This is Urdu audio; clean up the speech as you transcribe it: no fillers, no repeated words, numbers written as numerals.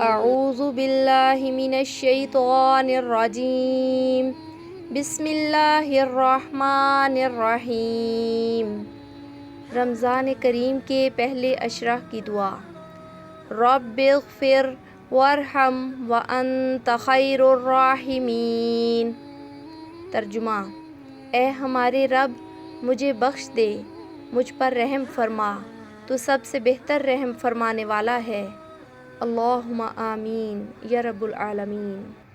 اعوذ باللہ من الشیطان الرجیم بسم اللہ الرحمن الرحیم۔ رمضان کریم کے پہلے عشرہ کی دعا۔ رب اغفر وارحم وانت خیر الراحمین۔ ترجمہ: اے ہمارے رب، مجھے بخش دے، مجھ پر رحم فرما، تو سب سے بہتر رحم فرمانے والا ہے۔ اللہم آمین یا رب العالمین۔